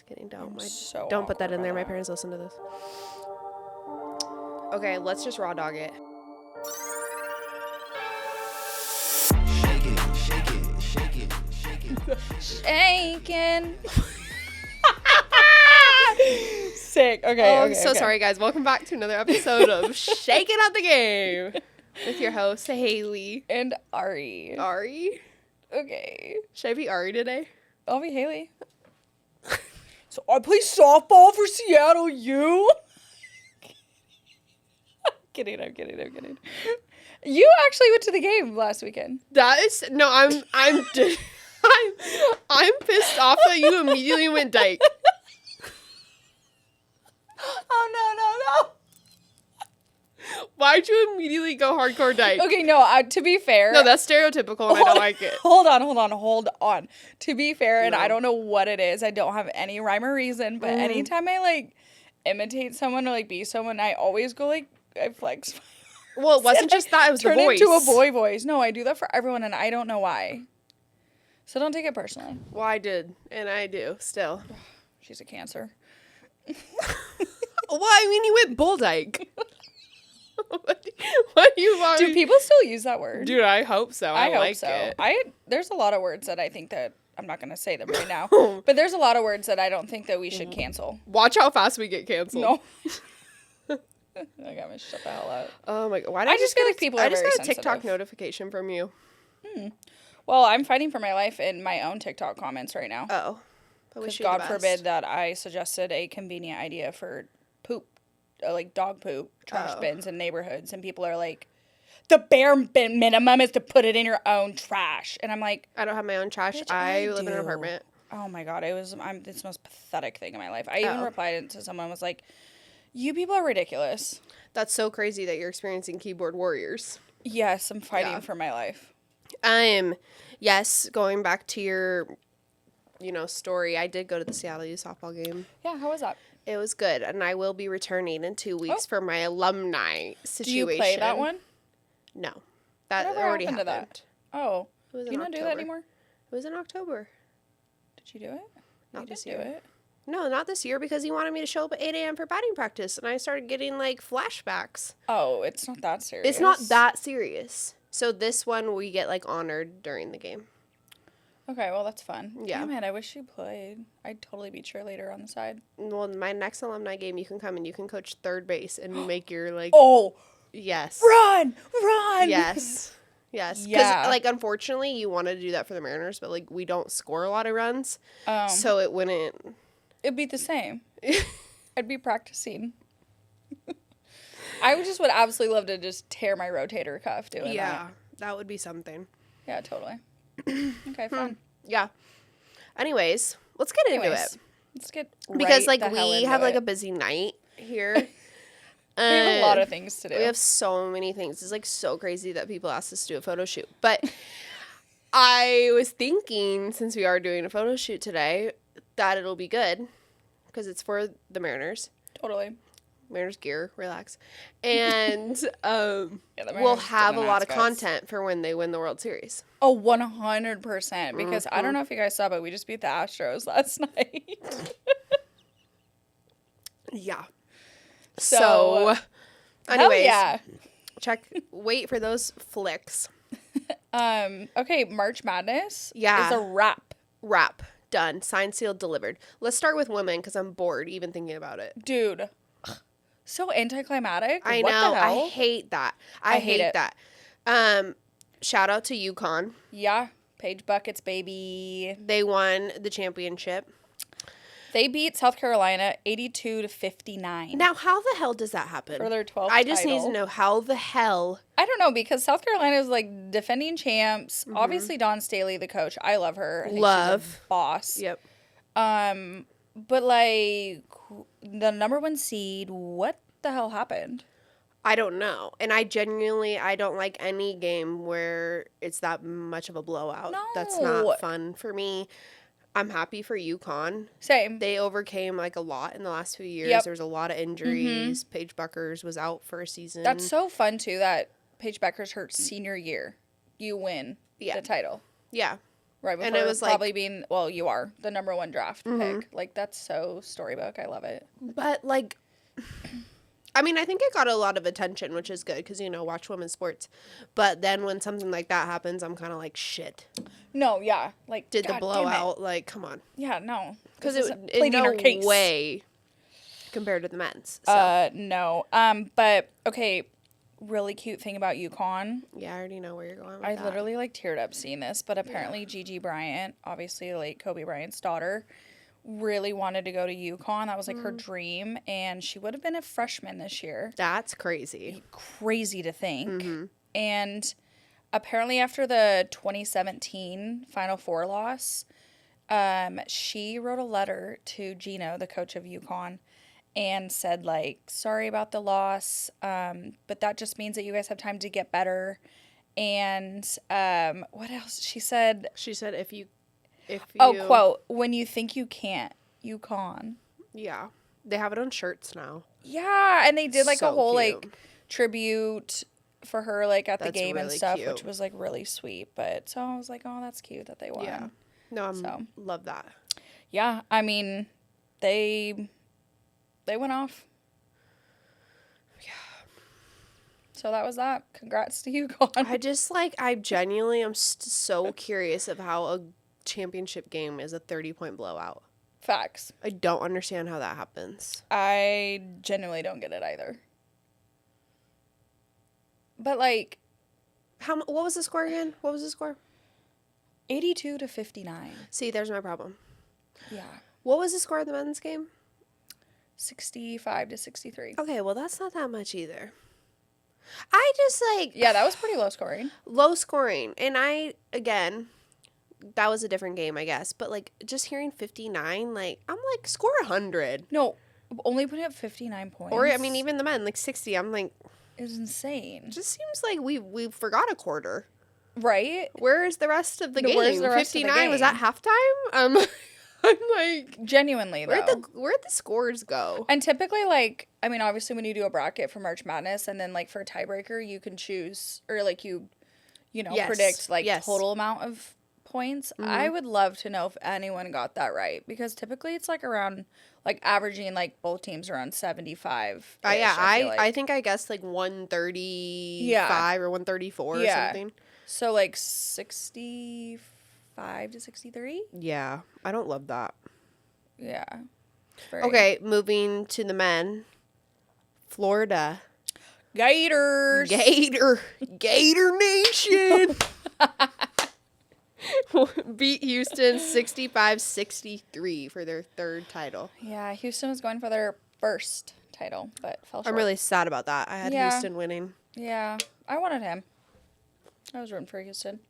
Just kidding. Don't put that in there. My parents listen to this. Okay, let's just raw dog it. Shake it, shake it, shake it, shake it. Shakin. Sick. Okay. I'm so sorry, guys. Welcome back to another episode of Shaking Out the Game with your host, Haley. And Ari. Ari? Okay. Should I be Ari today? I'll be Haley. So I play softball for Seattle U. I'm kidding. You actually went to the game last weekend. That is no. I'm pissed off that you immediately went dyke. Oh no. Why'd you immediately go hardcore dyke? Okay, no. To be fair, No, that's stereotypical, and I don't like it. Hold on. To be fair, and I don't know what it is. I don't have any rhyme or reason, but anytime I imitate someone or be someone, I always go I flex. Well, it wasn't just that; it was the voice. Turn into a boy voice. No, I do that for everyone, and I don't know why. So don't take it personally. Well, I did, and I do still. She's a Cancer. Well, I mean, you went bull dyke. What do you want? Do people still use that word? Dude, I hope so. I hope like so. it. There's a lot of words that I think that I'm not going to say them right now, but there's a lot of words that I don't think that we should cancel. Watch how fast we get canceled. No. I got me shut the hell out. Oh my god! Why did I just feel like people are I just very got a TikTok sensitive. notification from you. Well, I'm fighting for my life in my own TikTok comments right now. Oh, Because God forbid that I suggested a convenient idea for poop, dog poop, trash bins in neighborhoods, and people are like, the bare minimum is to put it in your own trash. And I'm like, I don't have my own trash. Bitch, I I live in an do. apartment. oh my God, it's the most pathetic thing in my life. I even replied to someone, was like, you people are ridiculous. That's so crazy that you're experiencing keyboard warriors. Yes, I'm fighting for my life. Yes, going back to your, story, I did go to the Seattle U softball game. Yeah, how was that? It was good, and I will be returning in 2 weeks for my alumni situation. Do you play that one? No. That Whatever already happened happened. to that? Oh. It was Do in you not do October. that anymore? It was in October. Did you do it? Not You this didn't year. do it. No, not this year, because he wanted me to show up at 8 a.m. for batting practice, and I started getting, flashbacks. Oh, it's not that serious. It's not that serious. So this one, we get, honored during the game. Okay, well, that's fun. Yeah. Damn it, I wish you played. I'd totally be cheerleader on the side. Well, my next alumni game, you can come and you can coach third base and make your, Oh! Yes. Run! Yes. Yes. Because, Yeah. unfortunately, you wanted to do that for the Mariners, but, we don't score a lot of runs. So it wouldn't. It'd be the same. I'd be practicing. I would absolutely love to just tear my rotator cuff doing that. Yeah. That would be something. Yeah, totally. Okay, fun. Yeah. Anyways, let's get into it. Let's get Because, right the hell we into have, it. a busy night here. We have a lot of things to do. We have so many things. It's, so crazy that people ask us to do a photo shoot. But I was thinking, since we are doing a photo shoot today, that it'll be good. Because it's for the Mariners. Totally. Mariners gear, relax. And we'll Mariners have a and the lot of mascots. content for when they win the World Series. Oh, 100%. Because I don't know if you guys saw, but we just beat the Astros last night. Yeah. So, anyways, yeah. wait for those flicks. Okay, March Madness Yeah. is a wrap. Wrap. Done. Signed, sealed, delivered. Let's start with women because I'm bored even thinking about it. Dude. So anticlimactic. I What know. the hell? I hate that. I hate it. that. Shout out to UConn. Yeah. Paige Buckets, baby. They won the championship. They beat South Carolina 82-59. Now, how the hell does that happen? For their 12th I just need title. to know how the hell. I don't know, because South Carolina is defending champs. Obviously, Dawn Staley, the coach, I love her. I think Love. she's a boss. Yep. But the number 1 seed, what the hell happened? I don't know. And I don't like any game where it's that much of a blowout. No. That's not fun for me. I'm happy for UConn. Same. They overcame a lot in the last few years. Yep. There was a lot of injuries. Paige Buckers was out for a season. That's so fun, too, that Paige Becker's her senior year. You win the title. Yeah. Right before And it was probably like, being, well, you are the number 1 draft pick. Like, that's so storybook. I love it. but like, I mean, I think it got a lot of attention, which is good because, watch women's sports. But then when something like that happens, I'm kind of like, shit. No, yeah. Like, Did the God damn it. blowout, like, come on. Yeah, no. Because This it isn't in pleading no our case. way compared to the men's. So. No. But, okay, really cute thing about UConn. Yeah, I already know where you're going with I that. literally, like, teared up seeing this. But apparently Gigi Bryant, obviously, like, Kobe Bryant's daughter, really wanted to go to UConn. That was, like, her dream. And she would have been a freshman this year. That's crazy. Crazy to think. And apparently after the 2017 Final Four loss, she wrote a letter to Gino, the coach of UConn, and said, like, sorry about the loss, but that just means that you guys have time to get better. And what else? She said, if you quote, when you think you can't, you can. Yeah. They have it on shirts now. Yeah, and they did, like, a So whole, cute. like, tribute for her, like, at the That's game and really stuff, cute. which was, like, really sweet. But so I was like, oh, that's cute that they won. Yeah. No, So. love that. Yeah, I mean, they went off. Yeah. So that was that. Congrats to UConn. I just, like, I genuinely am so curious of how a championship game is a 30-point blowout. Facts. I don't understand how that happens. I genuinely don't get it either. But, like, What was the score again? What was the score? 82-59. See, there's my problem. Yeah. What was the score of the men's game? 65-63. Okay, well, that's not that much either. I just, like... Yeah, that was pretty low scoring. Low scoring. And again, that was a different game, I guess. But, like, just hearing 59, like, I'm like, score 100. No, only putting up 59 points. Or, I mean, even the men, like, 60. I'm like... Is insane. Just seems like we forgot a quarter. Right? Where is the rest of the game? Where's the rest of the 59, was game? that halftime? I'm like... Genuinely, though. Where'd the scores go? And typically, like, I mean, obviously when you do a bracket for March Madness and then, like, for a tiebreaker, you can choose, or, like, you know, Yes. predict, like, Yes. total amount of points. I would love to know if anyone got that right. Because typically it's, like, around, like, averaging, like, both teams around 75. Yeah, I like. think I guessed, like, 135 or 134 or something. So, like, 65 to 63? Yeah, I don't love that. Yeah. Okay, moving to the men. Florida. Gators. Gator Nation. Beat Houston 65-63 for their third title. Yeah, Houston was going for their first title, but fell short. I'm really sad about that. I had Houston winning. Yeah, I wanted him. I was rooting for Houston.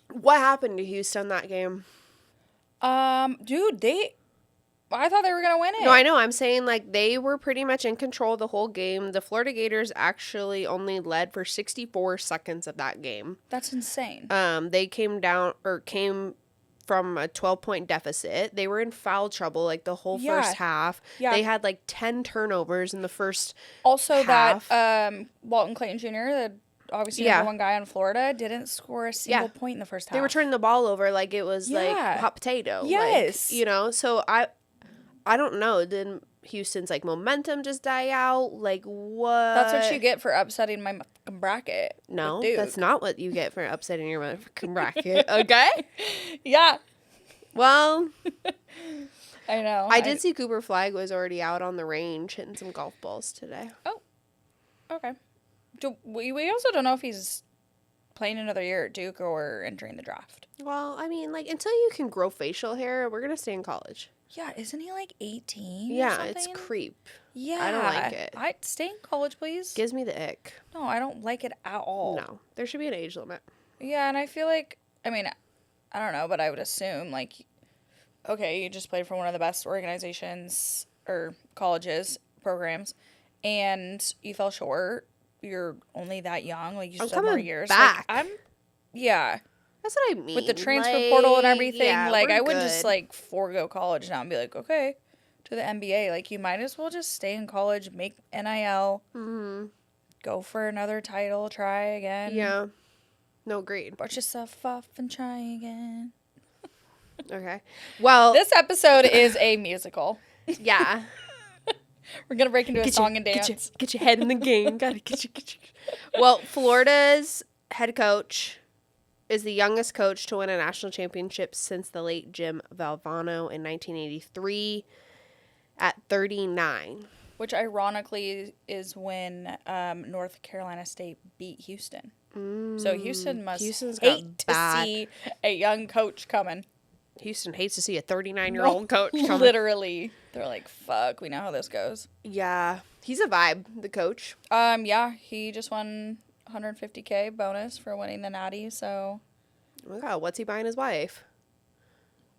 What happened to Houston that game? Dude, I thought they were gonna win it. No, I know. I'm saying, like, they were pretty much in control the whole game. The Florida Gators actually only led for 64 seconds of that game. That's insane. They came from a 12-point deficit. They were in foul trouble, like, the whole first half. Yeah. They had, like, 10 turnovers in the first Also, half. that Walton Clayton Jr., the obviously number one guy in Florida, didn't score a single point in the first half. They were turning the ball over like it was, like, hot potato. Yes. Like, so I don't know. Did Houston's, like, momentum just die out? Like, what? That's what you get for upsetting my fucking bracket. No, Duke. that's not what you get for upsetting your motherfucking bracket. Okay? Yeah. Well, I know. I did see Cooper Flag was already out on the range hitting some golf balls today. Oh. Okay. We also don't know if he's playing another year at Duke or entering the draft. Well, I mean, like, until you can grow facial hair, we're going to stay in college. Yeah, isn't he like 18? Yeah, it's creep. Yeah. I don't like it. I'd stay in college, please. Gives me the ick. No, I don't like it at all. No, there should be an age limit. Yeah, and I feel like, I mean, I don't know, but I would assume, like, okay, you just played for one of the best organizations or colleges, programs, and you fell short. You're only that young. Like, you still have more years. Back. Like, yeah. That's what I mean. With the transfer portal and everything, yeah, like, we're I would good. just, like, forego college now and be like, okay, to the NBA. Like, you might as well just stay in college, make NIL, go for another title, try again. Yeah. No, agreed. Brush yourself off and try again. Okay. Well, This episode is a musical. yeah. We're going to break into a song and dance. Get your head in the game. Gotta get your. Well, Florida's head coach is the youngest coach to win a national championship since the late Jim Valvano in 1983 at 39. Which ironically is when North Carolina State beat Houston. So Houston's got hate to bad. see a young coach coming. Houston hates to see a 39-year-old coach coming. Literally. They're like, fuck, we know how this goes. Yeah. He's a vibe, the coach. Yeah, he just won $150K bonus for winning the Natty, so. Oh my God, what's he buying his wife?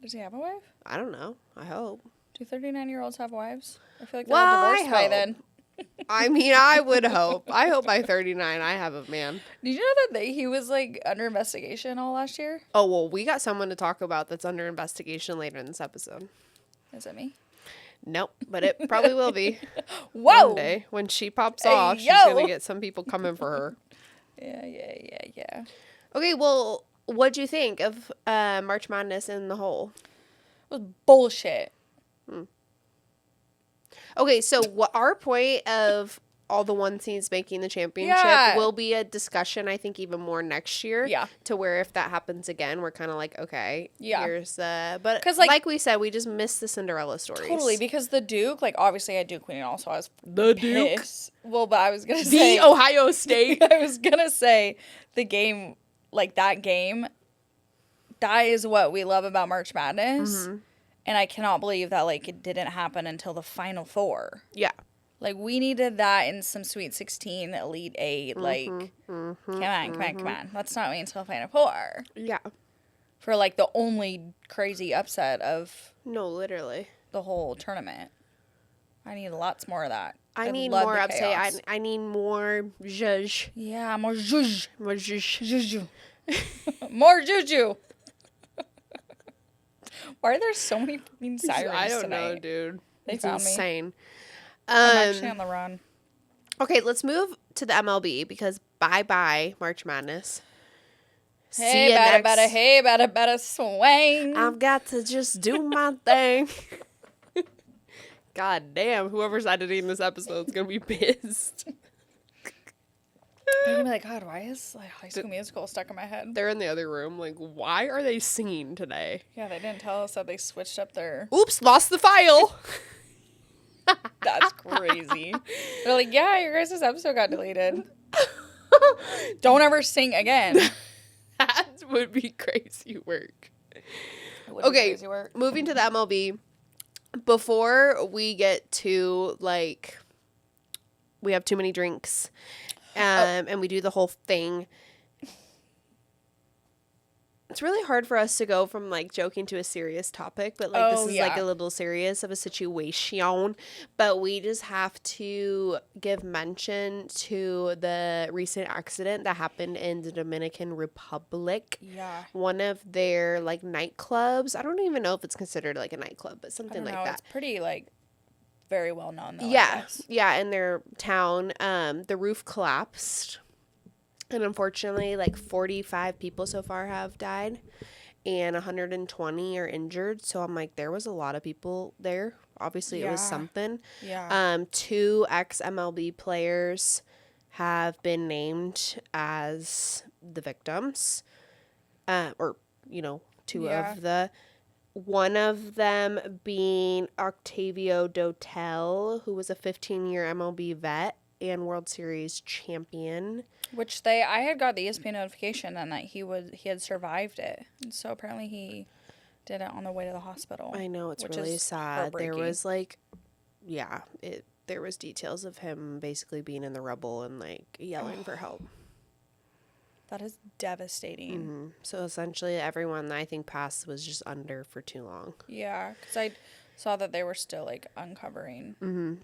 Does he have a wife? I don't know. I hope. Do 39-year-olds have wives? I feel like they're Well, all I divorced by hope. then. I mean, I would hope. I hope by 39 I have a man. Did you know that he was like under investigation all last year? Oh, well, we got someone to talk about that's under investigation later in this episode. Is it me? Nope, but it probably will be. Whoa! One day when she pops Hey, off, she's yo! going to get some people coming for her. Yeah. Okay, well, what'd you think of March Madness in the whole? It was bullshit. Okay, so what our point of all the one seeds making the championship Yeah. will be a discussion, I think, even more next year. Yeah. To where if that happens again, we're kind of like, okay, Yeah. here's but 'Cause, like, like we said, we just missed the Cinderella stories. Totally, because the Duke, like, obviously I had Duke winning also. I was The Duke, pissed. Well, but I was going to say. the Ohio State. I was going to say the game, like, that is what we love about March Madness. Mm-hmm. And I cannot believe that, like, it didn't happen until the Final Four. Yeah. Like, we needed that in some Sweet 16, Elite 8. Like, come on. Let's not wait until Final Four. Yeah. For, like, the only crazy upset of No, literally. the whole tournament. I need lots more of that. I need love more the upset. chaos. I need more zhuzh. Yeah, more zhuzh. More zhuzh. Juju. More juju. Why are there so many fucking sirens I don't tonight? know, dude. They It's found me. insane. I'm actually on the run. Okay, let's move to the MLB because bye March Madness. Hey, better swing. I've got to just do my thing. God damn, whoever's editing this episode is gonna be pissed. I'm gonna be like, God, why is like High School Musical stuck in my head? They're in the other room. Like, why are they singing today? Yeah, they didn't tell us that they switched up their. Oops, lost the file. That's crazy. They're like, yeah, your guys' episode got deleted. Don't ever sing again. That would be crazy work. It would be Okay, crazy work. moving to the MLB. Before we get to, like, we have too many drinks and we do the whole thing, it's really hard for us to go from, like, joking to a serious topic, but, like, this is, like, a little serious of a situation. But we just have to give mention to the recent accident that happened in the Dominican Republic. Yeah. One of their, like, nightclubs. I don't even know if it's considered, like, a nightclub, but I something don't like know. that. It's pretty, like, very well known, though. I Yeah. guess. Yeah, in their town. The roof collapsed. And unfortunately, like 45 people so far have died and 120 are injured. So I'm like, there was a lot of people there. Obviously, it was Yeah. something. Yeah. 2 ex-MLB players have been named as the victims. Or, you know, 2 Yeah. of the... One of them being Octavio Dotel, who was a 15-year MLB vet and World Series champion. Which I had got the ESPN notification and that he had survived it. And so apparently he did it on the way to the hospital. I know, it's which really is sad. There heartbreaking. was like, yeah, there was details of him basically being in the rubble and like yelling for help. That is devastating. So essentially everyone that I think passed was just under for too long. Yeah, because I saw that they were still like uncovering.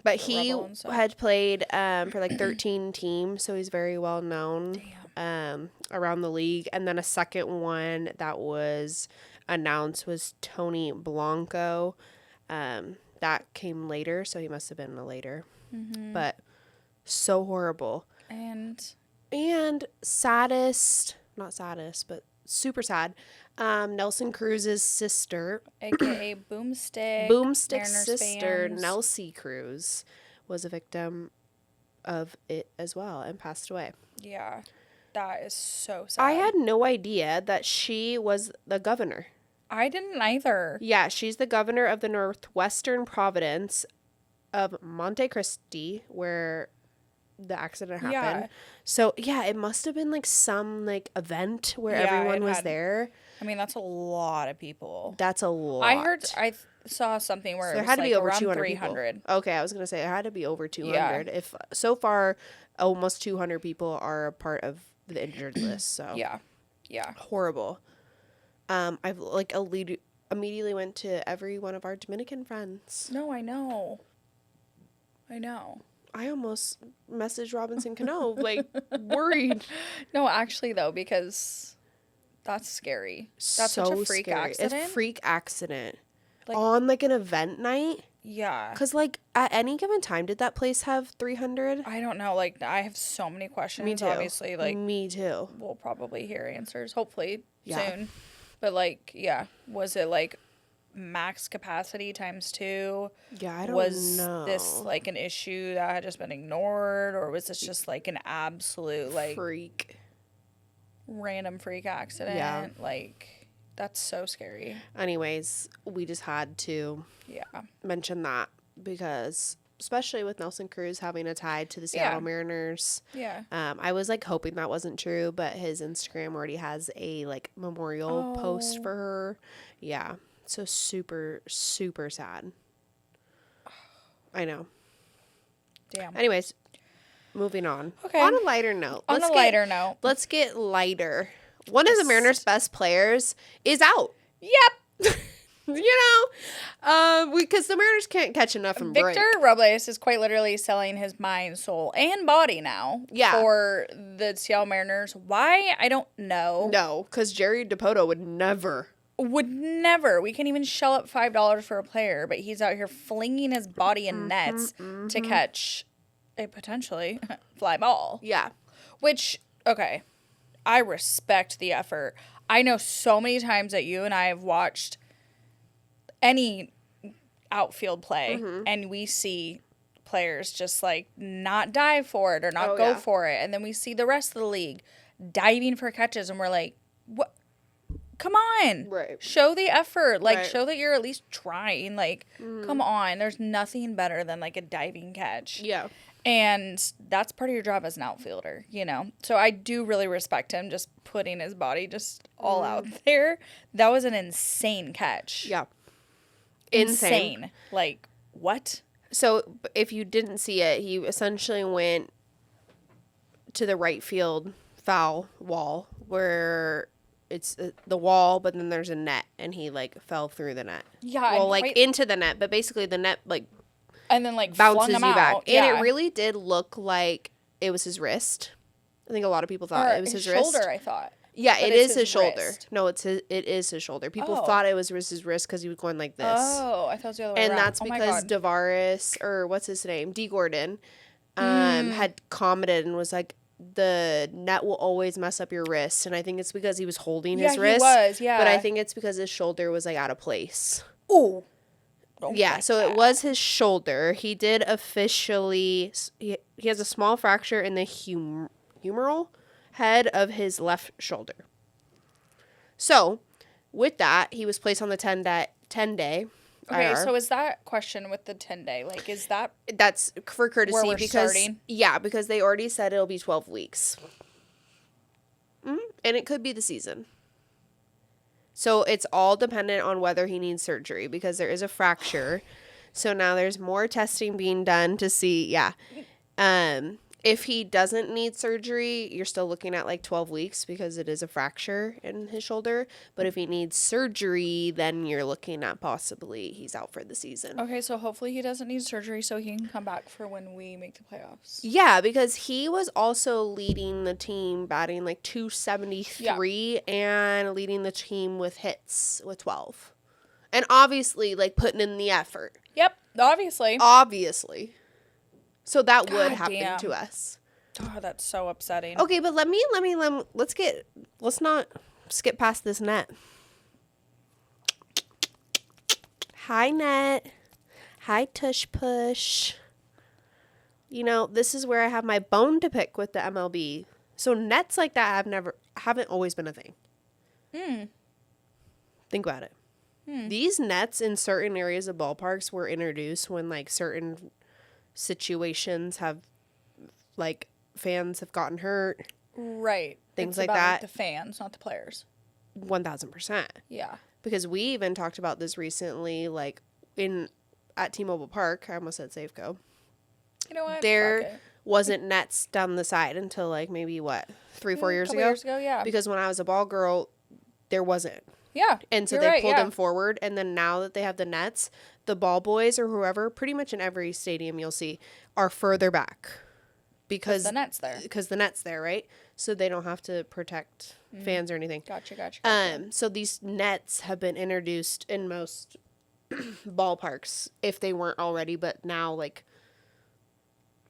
But The he rubble and stuff. had played for like 13 teams, so he's very well known around the league. And then a second one that was announced was Tony Blanco. That came later, so he must have been a later. But so horrible. And And not saddest, but super sad. Nelson Cruz's sister, AKA Boomstick. Boomstick's Mariners sister, fans. Nelsie Cruz, was a victim of it as well and passed away. Yeah. That is so sad. I had no idea that she was the governor. I didn't either. Yeah, she's the governor of the northwestern province of Monte Cristi, where the accident happened. Yeah. So, yeah, it must have been like some like event where Yeah, everyone it was had- there. I mean, that's a lot of people. That's a lot. I saw something where So it there was had to like be over around 200 300. people. Okay, I was going to say it had to be over 200. If so far almost 200 people are a part of the injured list. So Yeah. Yeah. horrible. I've like immediately went to every one of our Dominican friends. No, I know. I know. I almost messaged Robinson Cano, like worried. No, actually though, because that's scary. That's such a freak scary. accident. A freak accident. Like- on like an event night. Yeah. Because like at any given time, did that place have 300? I don't know. Like, I have so many questions. Me too. Obviously, like, Me too. we'll probably hear answers, hopefully, Yeah. soon. But, like, yeah. Was it, like, max capacity times 2? Yeah, I don't Was know. this, like, an issue that had just been ignored? Or was this just, like, an absolute, like, freak? random freak accident? Yeah. Like, that's so scary. Anyways, we just had to Yeah. mention that because especially with Nelson Cruz having a tie to the Seattle Mariners. Yeah. I was like hoping that wasn't true, but his Instagram already has a like memorial post Oh. for her. Yeah. So super, super sad. I know. Damn. Anyways, moving on. Okay. On a lighter note. On a lighter note. Let's get lighter. One of the Mariners' best players is out. Yep. Because the Mariners can't catch enough and break. Victor Robles is quite literally selling his mind, soul, and body now for the Seattle Mariners. Why? I don't know. No, because Jerry DePoto would never. Would never. We can't even shell up $5 for a player, but he's out here flinging his body in nets to catch a potentially fly ball. Yeah. Which, okay, I respect the effort. I know so many times that you and I have watched any outfield play and we see players just like not dive for it or not go for it. And then we see the rest of the league diving for catches and we're like, what? Come on. Right. Show the effort. Like, Right. show that you're at least trying. Like, come on. There's nothing better than like a diving catch. Yeah. And that's part of your job as an outfielder, you know? So I do really respect him just putting his body just all out there. That was an insane catch. Yeah. Insane. Like, what? So if you didn't see it, he essentially went to the right field foul wall where it's the wall, but then there's a net, and he like fell through the net. Yeah. Well, and like right- into the net, but basically the net like and then like flung bounces him you back, out. and Yeah. it really did look like it was his wrist. I think a lot of people thought Or it was his shoulder, wrist. I thought. Yeah, But it it's is his his shoulder. wrist. No, it is his shoulder. People Oh. thought it was his wrist because he was going like this. Oh, I thought it was the other way And around. that's Oh my because God. Davaris, or what's his name, D. Gordon, had commented and was like, the net will always mess up your wrist. And I think it's because he was holding his he wrist. was, yeah. But I think it's because his shoulder was like out of place. Oh. Yeah, so it was his shoulder. He did officially, he has a small fracture in the humeral head of his left shoulder. So, with that, he was placed on the 10-day Okay, IR. so is that question with the 10-day? Like, is that That's for courtesy Where we're because starting? because they already said it'll be 12 weeks. And it could be the season. So it's all dependent on whether he needs surgery because there is a fracture. So now there's more testing being done to see, if he doesn't need surgery, you're still looking at like 12 weeks because it is a fracture in his shoulder. But if he needs surgery, then you're looking at possibly he's out for the season. okay? So hopefully he doesn't need surgery, so he can come back for when we make the playoffs. Yeah, because he was also leading the team batting like 273 and leading the team with hits with 12. And obviously like putting in the effort. Yep, obviously. Obviously. So that would God happen damn. to us. Oh, that's so upsetting. Okay, but let's skip past this net. Hi, net. Hi, tush push. You know, this is where I have my bone to pick with the MLB. So nets like that haven't always been a thing. Think about it. These nets in certain areas of ballparks were introduced when like certain situations have, like, fans have gotten hurt. Right. Things It's like about, that. the fans, not the players. 1000%. Yeah. Because we even talked about this recently, like at T-Mobile Park. I almost said Safeco. You know what? There Fuck it. wasn't nets down the side until like maybe 3-4 years couple ago. years ago, yeah. Because when I was a ball girl, there wasn't. Yeah. And so you're they right, pulled yeah. them forward. And then now that they have the nets, the ball boys or whoever, pretty much in every stadium you'll see, are further back. Because the net's there. Because the net's there, right? So they don't have to protect fans or anything. Gotcha. So these nets have been introduced in most ballparks, if they weren't already, but now, like,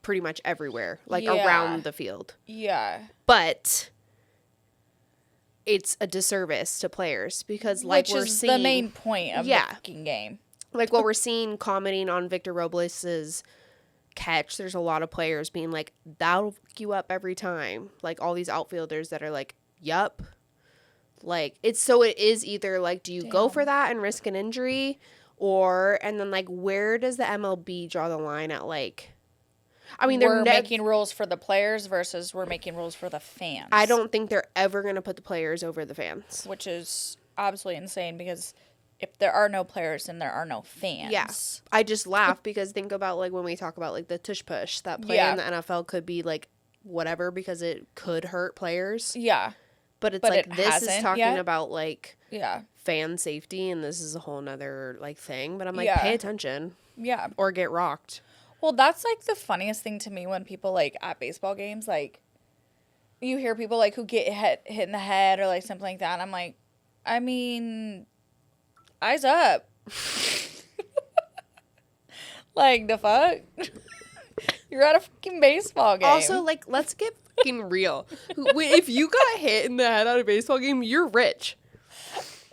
pretty much everywhere, like, Yeah. around the field. Yeah. But it's a disservice to players because, like, Which we're is seeing the main point of Yeah. the fucking game. like what we're seeing commenting on Victor Robles's catch. There's a lot of players being like, that'll fuck you up every time. Like, all these outfielders that are like, yup. Like, it is either like, do you go for that and risk an injury, and then, like, where does the MLB draw the line at, like, I mean, We're making rules for the players versus we're making rules for the fans. I don't think they're ever going to put the players over the fans. Which is absolutely insane because if there are no players, then there are no fans. Yeah. I just laugh because think about, like, when we talk about, like, the tush push, that play in the NFL could be, like, whatever because it could hurt players. Yeah. But it's But like, it this is hasn't talking yet. about, like, Yeah. fan safety, and this is a whole nother, like, thing. But I'm like, Yeah. pay attention Yeah. or get rocked. Well, that's, like, the funniest thing to me when people, like, at baseball games, like, you hear people, like, who get hit in the head or, like, something like that. And I'm like, I mean, eyes up. Like, the fuck? You're at a fucking baseball game. Also, like, let's get fucking real. If you got hit in the head at a baseball game, you're rich.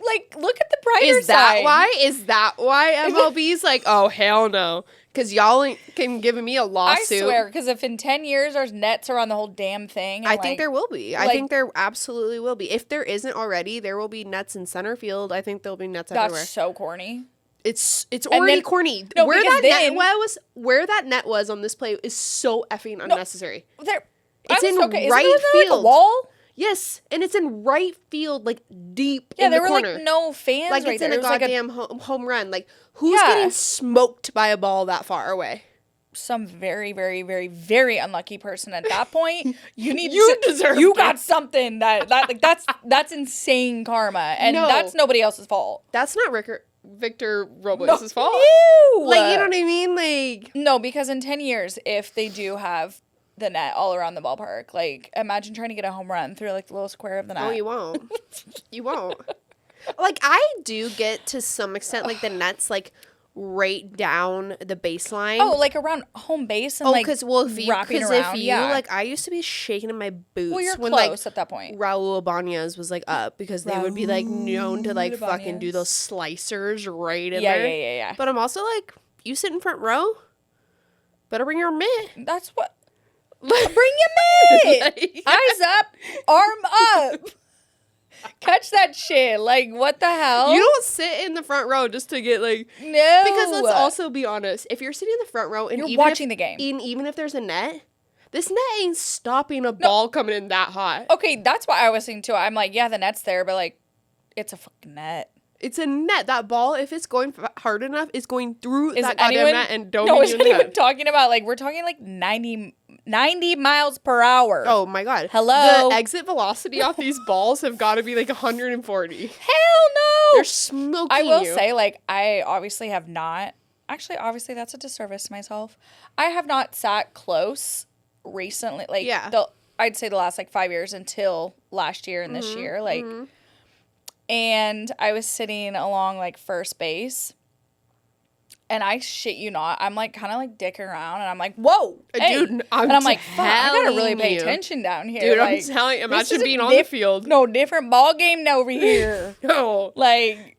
like, look at the brighter Is that side. why? Is that why MLB's like, oh, hell no. Because y'all ain't can giving me a I lawsuit. swear, because if in 10 years there's nets around the whole damn thing. And I think there will be. I like- think there absolutely will be. If there isn't already, there will be nets in center field. I think there'll be nets everywhere. That's so corny. It's already then- corny. No, where because that then- where that net was on this play is so effing unnecessary. There, It's I was in okay. right Isn't there, like, field. a wall? Yes, and it's in right field, like deep Yeah, in there the were corner. like no fans. Like right it's in there. a It was like goddamn home run. Like, who's Yeah. getting smoked by a ball that far away? some very, very, very, very unlucky person at that point. You need You deserve You it. got something that like that's insane karma, and No. that's nobody else's fault. That's not Victor Robles' fault. Ew. Like, you know what I mean? Like, No, because in 10 years, if they do have the net all around the ballpark, like, imagine trying to get a home run through, like, the little square of the net. oh, you won't. You won't. Like, I do get to some extent, like, the nets, like, right down the baseline. Oh, like, around home base and, Oh, like, because if wrapping you, around, yeah. like, I used to be shaking in my boots Well, you're when, close like, at that point. Raul Ibanez was, like, up because they would be, like, known to, like, fucking do Ibanez. those slicers right in Yeah, there. yeah. But I'm also, like, you sit in front row, better bring your mitt. That's what. Bring your mitt! Like- Eyes up, arm up. Catch that shit. Like, what the hell? You don't sit in the front row just to get, like... No. Because let's also be honest. If you're sitting in the front row and You're even watching if, the game. even if there's a net, this net ain't stopping a ball coming in that hot. Okay, that's what I was thinking too. I'm like, yeah, the net's there, but like, it's a fucking net. It's a net. That ball, if it's going hard enough, is going through Is that goddamn anyone net and don't no, hit is you in the anyone head. talking about like we're talking like 90 miles per hour? Oh my god. Hello? The exit velocity off these balls have got to be like 140. Hell no! They're smoking I will you. say, like, I obviously have not. Actually, obviously, that's a disservice to myself. I have not sat close recently. Like, Yeah. I'd say the last like 5 years until last year and this year. Like, and I was sitting along like first base, And I shit you not, I'm like kind of like dicking around, and I'm like, whoa, hey. Dude, I'm like, fuck, I gotta really telling pay you. attention down here. Dude, like, I'm telling you, this imagine is a being on the field. No, different ball game over here. No. Like,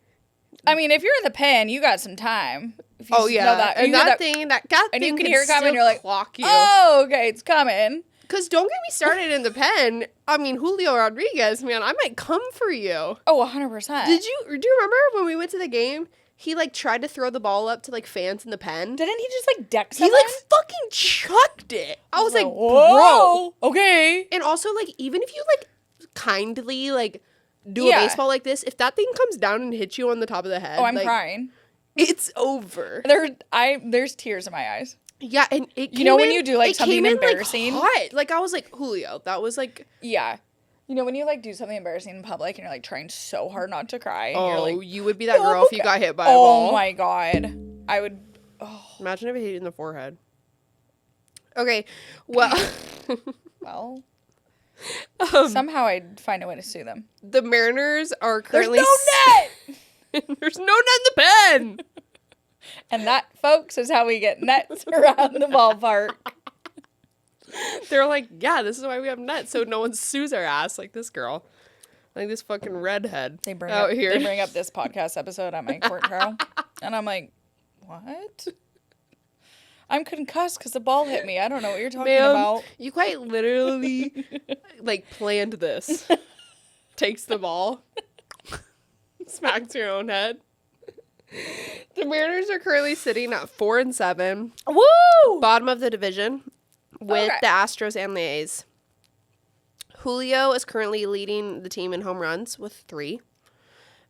I mean, if you're in the pen, you got some time. If you Oh, yeah. know that, And you hear that thing, that thing and you can can hear it coming, still you're like, clock you. oh, okay, it's coming. Because don't get me started in the pen. I mean, Julio Rodriguez, man, I might come for you. Oh, 100%. Do you remember when we went to the game? He, like, tried to throw the ball up to, like, fans in the pen. Didn't he just, like, deck He, someone? like, fucking chucked it. I was like, whoa, bro. okay. And also, like, even if you, like, kindly, like, do Yeah. a baseball like this, if that thing comes down and hits you on the top of the head, Oh, I'm like, crying. it's over. There's tears in my eyes. Yeah, and it came You know when in- you do, like, it something came in, embarrassing? Like, hot. Like, I was like, Julio, that was, like... Yeah. You know when you, like, do something embarrassing in public and you're, like, trying so hard not to cry? And you're Oh, like, you would be that girl if you got hit by a oh, ball. my God. I would... Oh, Imagine if it hit you in the forehead. Okay, well... well... Um, somehow I'd find a way to sue them. the Mariners are There's currently... no net! There's no net in the pen! And that, folks, is how we get nets around the ballpark. They're like, yeah, this is why we have nets, so no one sues our ass like this girl. Like this fucking redhead They bring out up here. They bring up this podcast episode at my court trial, and I'm like, what? I'm concussed because the ball hit me. I don't know what you're talking Ma'am, about. you quite literally, like, planned this. Takes the ball. Smacks your own head. The Mariners are currently sitting at 4-7. Woo! Bottom of the division with Okay. the Astros and the A's. Julio is currently leading the team in home runs with 3.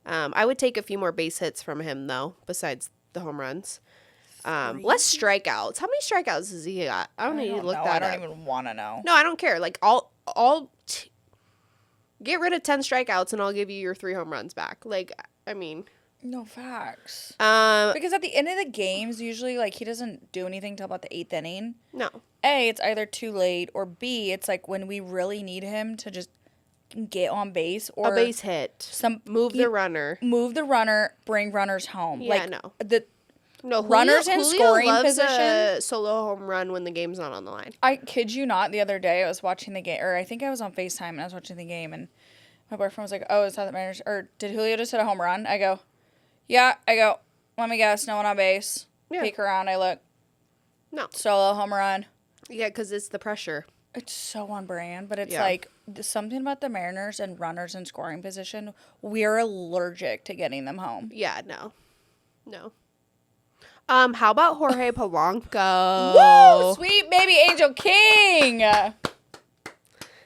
I would take a few more base hits from him, though, besides the home runs. Less strikeouts. How many strikeouts has he got? I don't need to look that I up. don't even want to know. No, I don't care. Like, get rid of 10 strikeouts and I'll give you your 3 home runs back. Like, I mean... No facts. no. Because at the end of the games, usually, like, he doesn't do anything till about the 8th inning. A, it's either too late, or B, it's like when we really need him to just get on base, or A base hit. Move the runner. Bring runners home. Yeah, like, no. No, runners in Julio scoring loves position. a solo home run when the game's not on the line. I kid you not, the other day I was watching the game, or I think I was on FaceTime and I was watching the game, and my boyfriend was like, oh, is that the Mariners, or did Julio just hit a home run? I go, yeah. I go, let me guess, no one on base. Yeah. Peek around, I look. No. Solo home run. Yeah, because it's the pressure. It's so on brand, but it's Yeah. like something about the Mariners and runners in scoring position. We're allergic to getting them home. Yeah, no. How about Jorge Polanco? Woo! Sweet baby Angel King!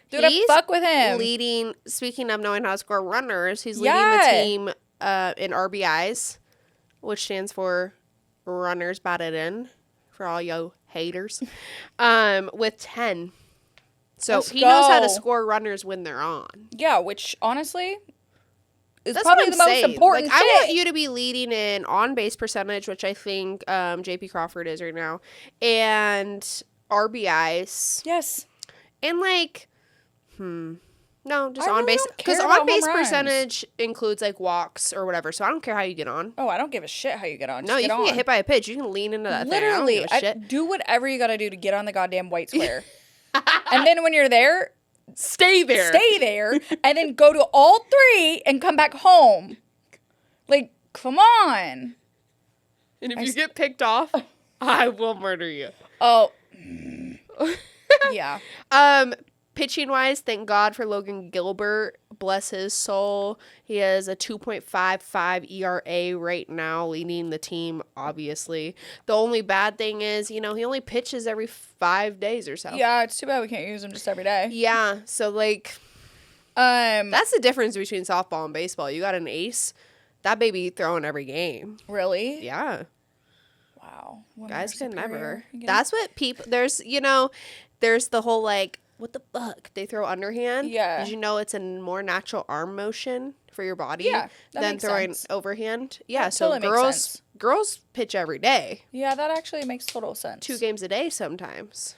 Dude, I fuck with him. Leading, speaking of knowing how to score runners, he's leading Yeah. the team in RBIs, which stands for runners batted in, for all yo haters, with 10. So Let's he knows how to go. score runners when they're on. Yeah, which honestly is That's probably what the I'm most saying. important Like, shit. I want you to be leading in on base percentage, which I think JP Crawford is right now, and RBIs, Yes. and like, no, just I on really base, don't care because about on base home runs. percentage includes like walks or whatever. So I don't care how you get on. Oh, I don't give a shit how you get on. No, Just you get can on. get hit by a pitch. You can lean into that Literally, thing. I don't give a shit. do whatever you gotta do to get on the goddamn white square. And then when you're there, Stay there. stay there, and then go to all 3 and come back home. Like, come on. And if you get picked off, I will murder you. Oh. Yeah. Pitching wise, thank God for Logan Gilbert. Bless his soul. He has a 2.55 ERA right now, leading the team, obviously. The only bad thing is, he only pitches every 5 days or so. Yeah, it's too bad we can't use them just every day. Yeah, so, like, that's the difference between softball and baseball. You got an ace, that baby throwing every game. Really? Yeah. Wow. Guys can never. Again. That's what people, there's the whole, like, what the fuck? They throw underhand? Yeah. Did you know it's a more natural arm motion for your body Yeah, that than makes throwing sense. overhand? Yeah, That so totally makes sense. girls pitch every day. Yeah, that actually makes total sense. 2 games a day sometimes.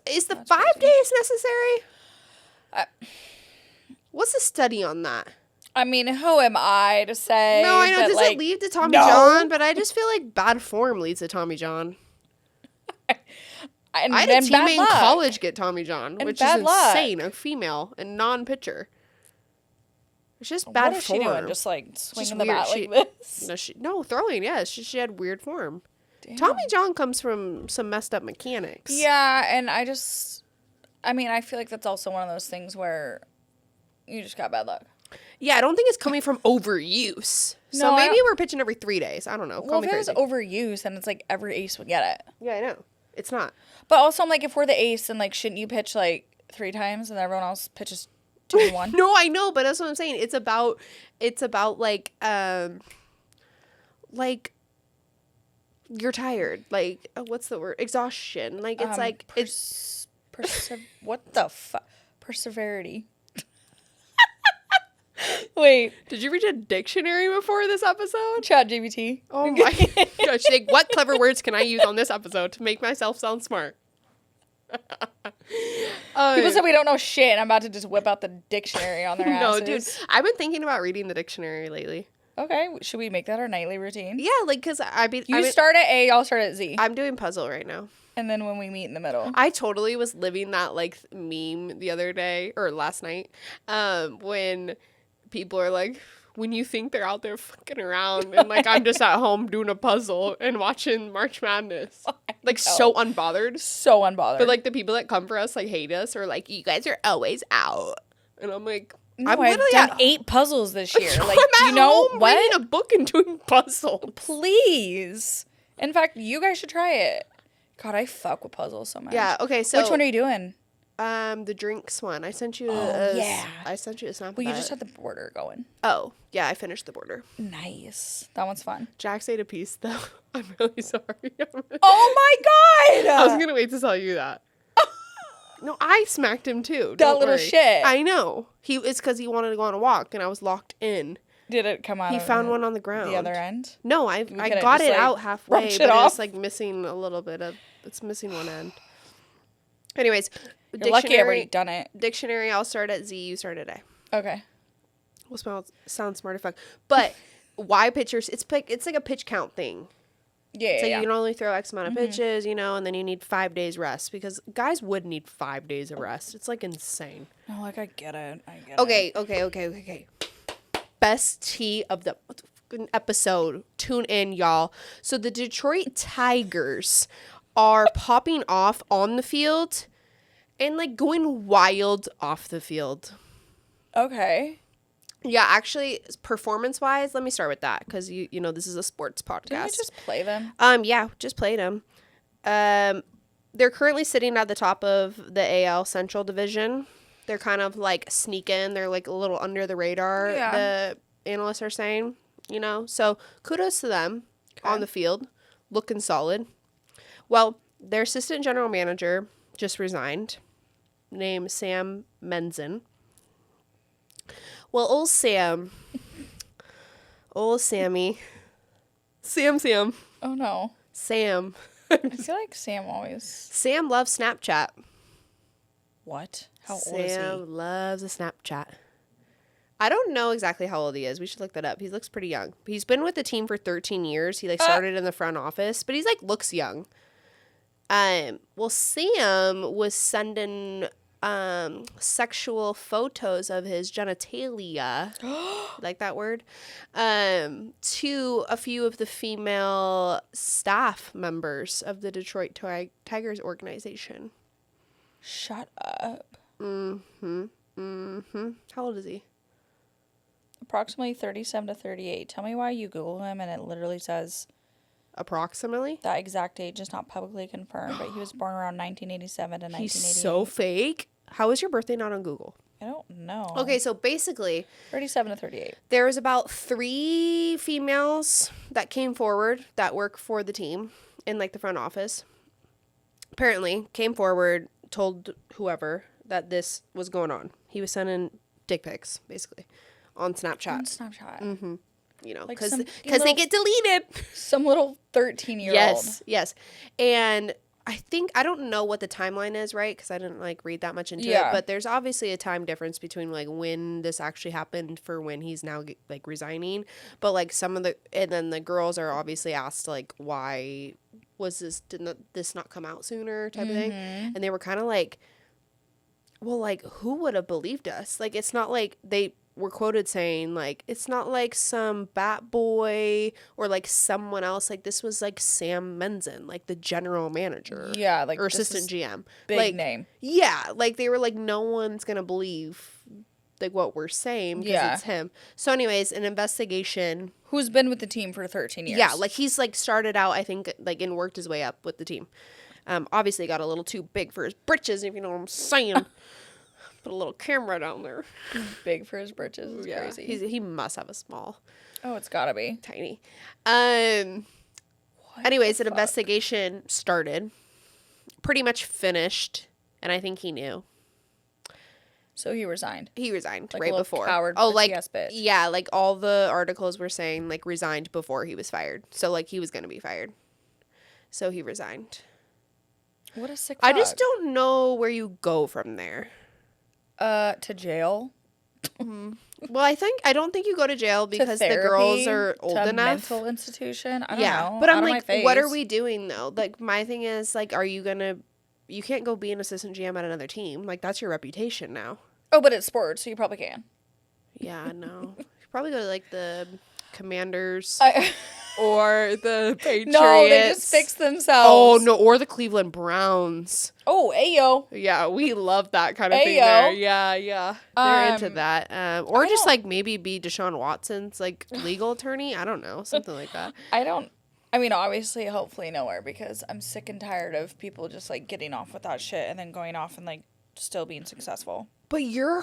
Is the That's 5 crazy. days necessary? Uh, What's the study on that? I mean, who am I to say? No, I know. that, Does like, it lead to Tommy no. John? But I just feel like bad form leads to Tommy John. And, I had a and bad teammate in luck. college get Tommy John, And which is bad luck. insane. A female and non-pitcher. It's just bad What is form. she doing? Just like swinging Just the weird. bat She- like this? No, throwing. Yeah, she had weird form. Damn. Tommy John comes from some messed up mechanics. Yeah, and I feel like that's also one of those things where you just got bad luck. Yeah, I don't think it's coming from overuse. So No, I maybe don't- we're pitching every 3 days. I don't know. Call Well, me if it was crazy. overused, then it's like every ace would get it. Yeah, I know. It's not. But also, I'm like, if we're the ace, then like, shouldn't you pitch like 3 times and everyone else pitches 2 and 1? No, I know, but that's what I'm saying. It's about like you're tired. Like what's the word? Exhaustion. Like it's like it's what the fuck? Perseverity. Wait, Did you read a dictionary before this episode? Chat GBT. Oh my gosh. Like, what clever words can I use on this episode to make myself sound smart? People said we don't know shit, and I'm about to just whip out the dictionary on their no, asses. dude. I've been thinking about reading the dictionary lately. Okay, should we make that our nightly routine? Yeah, like because You start at A, I'll start at Z. I'm doing puzzle right now. And then when we meet in the middle. I totally was living that like meme the other day or last night, when people are like, when you think they're out there fucking around, and like I'm just at home doing a puzzle and watching March Madness, like so unbothered. So unbothered. But like the people that come for us like hate us or like you guys are always out, and I'm like, no, I'm I've literally done at 8 puzzles this year. I'm Like, at do you know home what? reading a book and doing puzzles. Please. In fact, you guys should try it. God, I fuck with puzzles so much. Yeah. Okay. So Which one are you doing? the drinks one. I sent you. yeah. I sent you a snap. Well, of you that. just had the border going. Oh yeah, I finished the border. Nice. That one's fun. Jax ate a piece though. I'm really sorry. Oh my god! I was gonna wait to tell you that. No, I smacked him too. That Don't little worry. shit. I know. It's because he wanted to go on a walk, and I was locked in. Did it come out? He of found one on the ground. the other end. No, I couldn't got just, it like, out halfway, wrench it but off? it's like missing a little bit of. It's missing one end. Anyways, You're lucky I've already done it. Dictionary. I'll start at Z. You start at A. Okay. We'll sound smart as fuck. But why pitchers? It's like a pitch count thing. Yeah. So yeah. you can only throw X amount of pitches, and then you need 5 days rest because guys would need 5 days of rest. It's like insane. No, like I get it. Okay. Best tea of the episode. Tune in, y'all. So the Detroit Tigers are popping off on the field and like going wild off the field. Okay. Yeah, actually, performance-wise, let me start with that because you know this is a sports podcast. Didn't we just play them? Yeah, just played them. They're currently sitting at the top of the AL Central Division. They're kind of like sneaking. They're like a little under the radar. Yeah. The analysts are saying, so kudos to them on the field, looking solid. Well, their assistant general manager just resigned, named Sam Menzin. Well, old Sammy, Sam. Oh no. Sam I feel like Sam always. Sam loves Snapchat. What? How old is he? Sam loves a Snapchat. I don't know exactly how old he is. We should look that up. He looks pretty young. He's been with the team for 13 years. He started in the front office, but he's looks young. Well, Sam was sending sexual photos of his genitalia, like that word, to a few of the female staff members of the Detroit Tigers organization. Shut up. How old is he? Approximately 37 to 38. Tell me why you Google him and it literally says Approximately? that exact age is not publicly confirmed, but he was born around 1987 to 1988. He's so fake. How is your birthday not on Google? I don't know. Okay, so basically, 37 to 38. there was about 3 females that came forward that work for the team in the front office. Apparently, came forward, told whoever that this was going on. He was sending dick pics, basically, on Snapchat. On Snapchat. Like Like because some they little- get deleted. Some little 13-year-old. Yes. And I think I don't know what the timeline is, right? Because I didn't like read that much into it. Yeah. But there's obviously a time difference between like when this actually happened for when he's now like resigning. But like some of the and then the girls are obviously asked like why was this not come out sooner type of thing, and they were kind of like, well, like who would have believed us? Like it's not like they were quoted saying like it's not like some bat boy or like someone else, like this was like Sam Menzen, like the general manager, Yeah, like or this assistant is GM, big like name. yeah, like they were like no one's gonna believe like what we're saying because Yeah. it's him. So anyways, an investigation. Who's been with the team for 13 years. Yeah, like he's like started out I think like and worked his way up with the team. Obviously got a little too big for his britches, if you know what I'm saying. Put a little camera down there. Big for his britches. It's crazy. He must have a small, Oh, it's gotta be. tiny. Anyways, an investigation started, pretty much finished, and I think he knew. So he resigned. He resigned Like a right little before. coward, oh, like pussy-ass bitch. yeah, like all the articles were saying like resigned before he was fired. So like he was gonna be fired. So he resigned. What a sick I just fuck. don't know where you go from there. To jail. Well, I don't think you go to jail because the therapy, girls are old to enough. mental institution. I don't Yeah, know. but I'm Out of my like, what are face. we doing though? Like, my thing is like, are you gonna? You can't go be an assistant GM at another team. Like, that's your reputation now. Oh, but it's sports, so you probably can. Yeah, no. You should probably go to like the Commanders I, or the Patriots. no, they just fix Oh themselves. no, or the Cleveland Browns. Oh, ayo. Yeah, we love that kind of thing Ayo. there. Yeah, yeah. They're into Um, that. Or I just don't- like maybe be Deshaun Watson's like legal attorney. I don't know, something like that. I mean, obviously, hopefully nowhere, because I'm sick and tired of people just like getting off with that shit and then going off and like still being successful. But you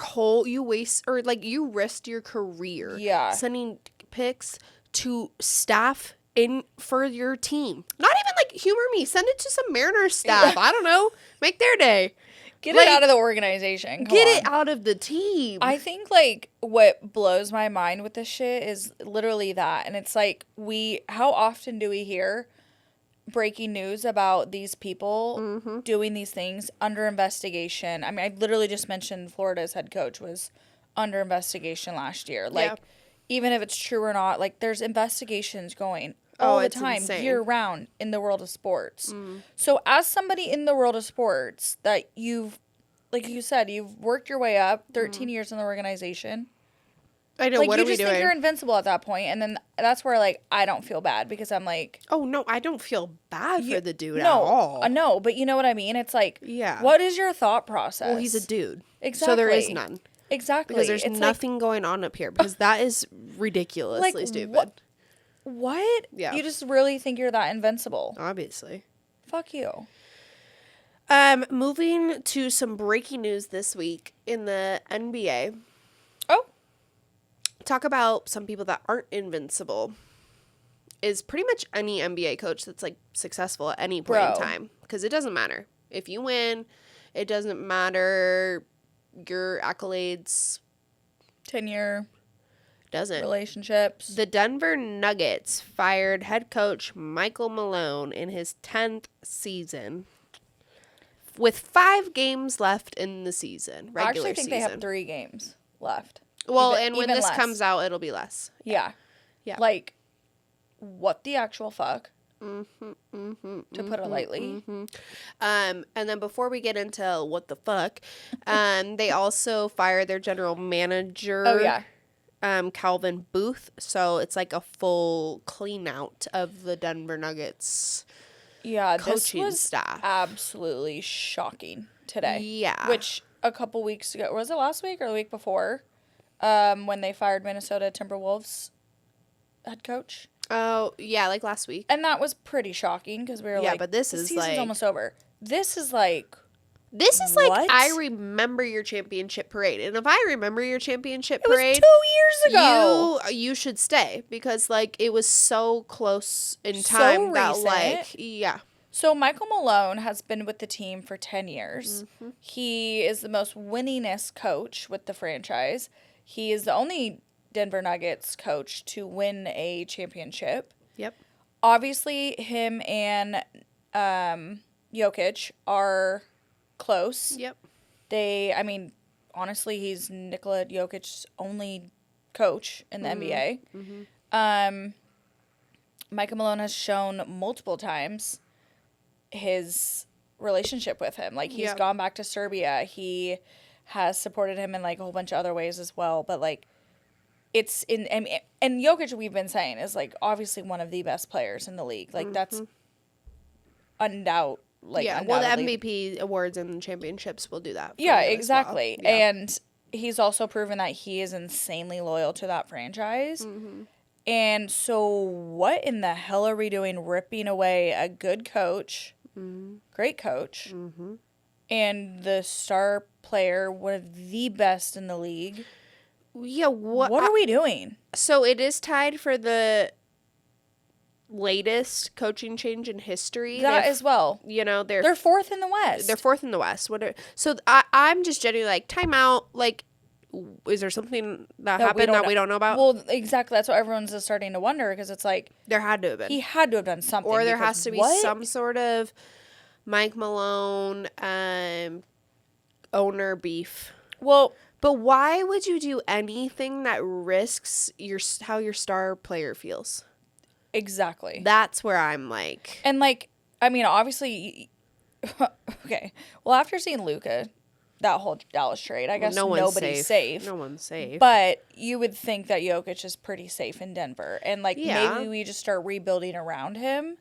risked your career Yeah. sending pics to staff in for your team. Not even like humor me. Send it to some Mariners staff. I don't know. Make their day. Get Like, it out of the organization. Come Get on. it out of the team. I think like what blows my mind with this shit is literally that. And it's like how often do we hear breaking news about these people doing these things under investigation? I mean, I literally just mentioned Florida's head coach was under investigation last year. Like, Yeah. even if it's true or not, like there's investigations going Oh, all the it's time, insane. year round in the world of sports. So as somebody in the world of sports that like you said, you've worked your way up 13 years in the organization. I know. Like, What you are we just think doing? you're invincible at that point, and then that's where like I don't feel bad, because I'm like, Oh no, I don't feel bad for the dude at no, all. no, but you know what I mean. It's like, Yeah. what is your thought process? Well, he's a dude. Exactly. So there is none. Exactly. Because there's It's like, nothing going on up here. Because that is ridiculously stupid. What? Yeah. You just really think you're that invincible? Obviously. Fuck you. Moving to some breaking news this week in the NBA. Oh. Talk about some people that aren't invincible. Is pretty much any NBA coach that's like successful at any point in Bro. time. Because it doesn't matter. If you win, it doesn't matter your accolades. Tenure, Doesn't. relationships. The Denver Nuggets fired head coach Michael Malone in his 10th season. With 5 games left in the season. I Regular actually think they season. have 3 games left. Well, Even- and when even this less. comes out, it'll be less. Yeah. Yeah. Like, what the actual fuck? To put it lightly. And then before we get into what the fuck, they also fired their general manager. Oh, yeah. Calvin Booth. So it's like a full clean out of the Denver Nuggets. Yeah, this Coaching was staff. absolutely shocking today. Yeah. Which a couple weeks ago, was it last week or the week before, when they fired Minnesota Timberwolves head coach? Oh, yeah, like last week. And that was pretty shocking, because we were Yeah, like, but this the is season's like- almost over. This is like, This is like, What? I remember your championship parade. And if I remember your championship it was parade, 2 years ago. you should stay because, like, it was so close in So time that, recent. like, yeah. So Michael Malone has been with the team for 10 years. Mm-hmm. He is the most winningest coach with the franchise. He is the only Denver Nuggets coach to win a championship. Yep. Obviously, him and Jokic are close. Yep. I mean, honestly, he's Nikola Jokic's only coach in the NBA. Micah Malone has shown multiple times his relationship with him. Like, he's gone back to Serbia. He has supported him in, like, a whole bunch of other ways as well. But, like, it's in... And Jokic, we've been saying, is, like, obviously one of the best players in the league. Like, that's undoubt. Like, yeah, well, the undoubtedly. MVP awards and championships will do that. For Yeah, you as exactly. well. Yeah. And he's also proven that he is insanely loyal to that franchise. And so what in the hell are we doing ripping away a good coach, great coach, and the star player, one of the best in the league? Yeah, What are we doing? So it is tied for the latest coaching change in history. That as well. You know, They're fourth in the West. They're fourth in the West. I'm just genuinely like, timeout. Like, is there something that happened that we don't know about? Well, exactly. That's what everyone's just starting to wonder, because it's like, there had to have been. he had to have done something. Or there because has to be what? some sort of Mike Malone owner beef. Well, But why would you do anything that risks how your star player feels? exactly. That's where I'm like, And, like, I mean, obviously, okay. Well, after seeing Luka, that whole Dallas trade, I guess nobody's safe. No one's safe. But you would think that Jokic is pretty safe in Denver. And, like, Yeah. maybe we just start rebuilding around him.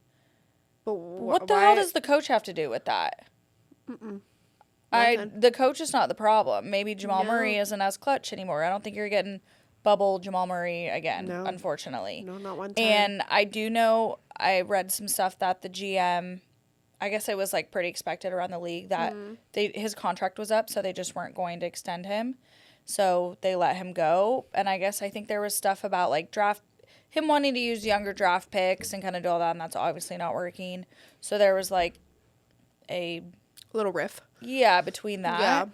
But What the hell does the coach have to do with that? Nothing. The coach is not the problem. Maybe Jamal No. Murray isn't as clutch anymore. I don't think you're getting bubble Jamal Murray again, No. unfortunately. No, not one time. And I do know, I read some stuff that the GM, I guess it was like pretty expected around the league that his contract was up, so they just weren't going to extend him. So they let him go. And I think there was stuff about like him wanting to use younger draft picks and kind of do all that, and that's obviously not working. So there was like a little riff. between that. Yeah.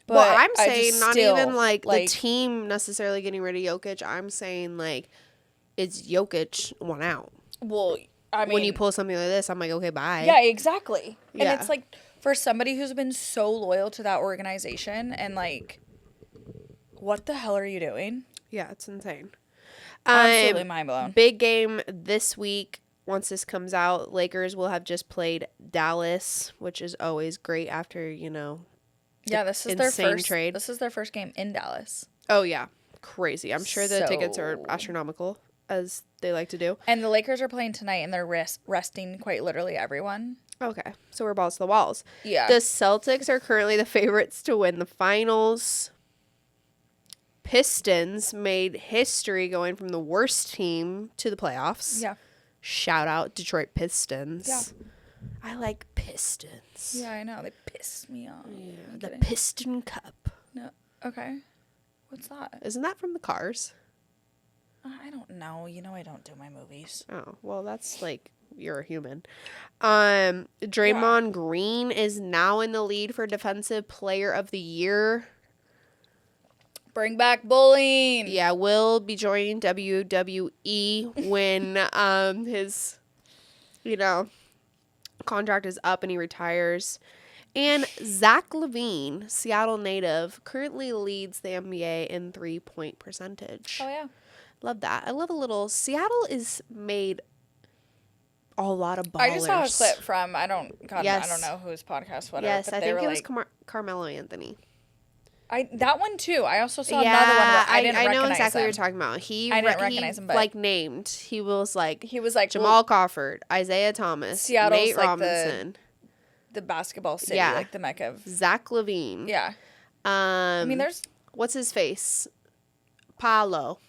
But Well, I'm I saying just not still, even like the team necessarily getting rid of Jokic. I'm saying like it's Jokic one out. Well, I mean, When you pull something like this, I'm like, okay, bye. yeah, exactly. Yeah. And it's like, for somebody who's been so loyal to that organization, and like, what the hell are you doing? Yeah, it's insane. Absolutely mind blown. Big game this week. Once this comes out, Lakers will have just played Dallas, which is always great after, Yeah, this is their insane first trade. This is their first game in Dallas. Oh, yeah. Crazy. I'm sure the tickets are So- astronomical, as they like to do. And the Lakers are playing tonight, and they're resting quite literally everyone. Okay. So we're balls to the walls. Yeah. The Celtics are currently the favorites to win the finals. Pistons made history going from the worst team to the playoffs. Yeah. Shout out Detroit Pistons. Yeah. I like Pistons. Yeah, I know. They pissed me off. I'm The kidding. Piston Cup. No. Okay. What's that? Isn't that from the Cars? I don't know. You know I don't do my movies. Oh, well, that's like you're a human. Draymond Green is now in the lead for Defensive Player of the Year. Bring back bullying. Yeah, will be joining WWE when his contract is up and he retires. And Zach LaVine, Seattle native, currently leads the NBA in 3-point percentage. Oh yeah. Love that. I love a little. Seattle is made a lot of ballers. I just saw a clip from I don't Yes. know whose podcast, whatever. Yes, but I they think were it was like, Carmelo Anthony. that one too. I also saw another one where I didn't I know recognize exactly what him. you're talking about. I didn't recognize him, but like named. He was like Jamal Jamal Crawford, Isaiah Thomas, Seattle's Nate like Robinson, the basketball city, Yeah. like the mecca of Zach LaVine. yeah. I I mean, there's what's his face? Paolo.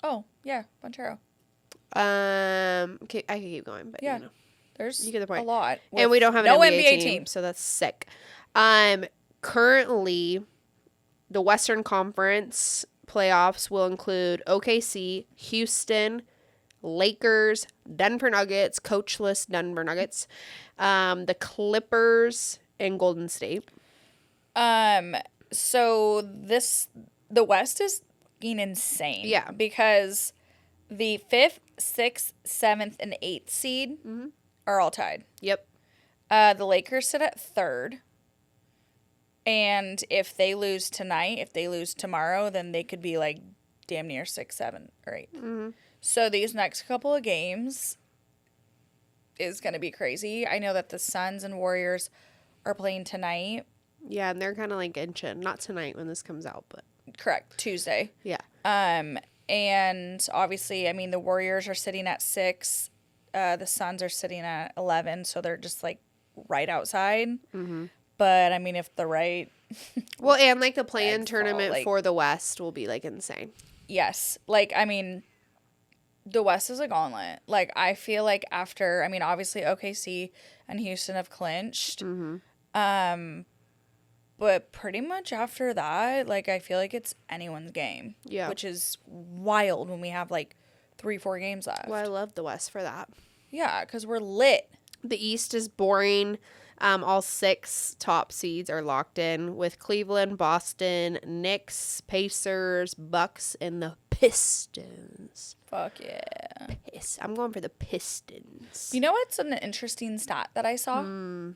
Banchero. Okay, I can keep going, but Yeah. There's You get the point. a lot, and we don't have an no NBA team, so that's sick. Currently, the Western Conference playoffs will include OKC, Houston, Lakers, Denver Nuggets, coachless Denver Nuggets, the Clippers, and Golden State. So the West is being insane. Yeah. Because the 5th, 6th, 7th, and 8th seed are all tied. Yep. The Lakers sit at 3rd. And if they lose tonight, if they lose tomorrow, then they could be like damn near 6, 7, or 8. Mm-hmm. So these next couple of games is going to be crazy. I know that the Suns and Warriors are playing tonight. Yeah, and they're kind of like inching. Not tonight when this comes out, but Correct, Tuesday. yeah. And obviously, I mean, the Warriors are sitting at 6. The Suns are sitting at 11, so they're just like right outside. Mm-hmm. But I mean, if the right, Well, and like the play-in Eggs tournament fall, like- for the West will be like insane. yes, like I mean, the West is a gauntlet. Like I feel like after, I mean, obviously OKC and Houston have clinched. Mm-hmm. But pretty much after that, like I feel like it's anyone's game. Yeah. Which is wild when we have like 3-4 games left. Well, I love the West for that. Yeah, because we're lit. The East is boring. All 6 top seeds are locked in with Cleveland, Boston, Knicks, Pacers, Bucks, and the Pistons. Fuck yeah. I'm going for the Pistons. You know what's an interesting stat that I saw? No,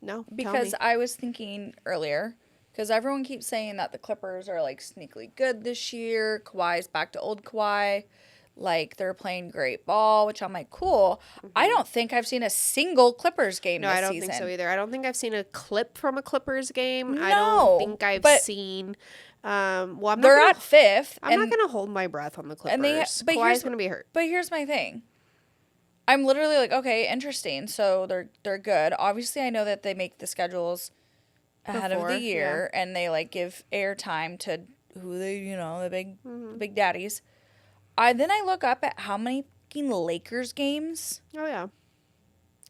tell Because me. I was thinking earlier, because everyone keeps saying that the Clippers are like sneakily good this year. Kawhi's back to old Kawhi. Like they're playing great ball, which I'm like, cool. I don't think I've seen a single Clippers game No, this I don't season. think so either. I don't think I've seen a clip from a Clippers game. I No, don't think I've but- seen. Well, I'm They're not at gonna, 5th. I'm not and- gonna hold my breath on the Clippers. and they- but Kawhi's here's- gonna be hurt. But here's my thing. I'm literally like, okay, interesting. So they're good. Obviously, I know that they make the schedules ahead of Before, the year, and they like give airtime to who they, the big daddies. Then I look up at how many fucking Lakers games. Oh yeah.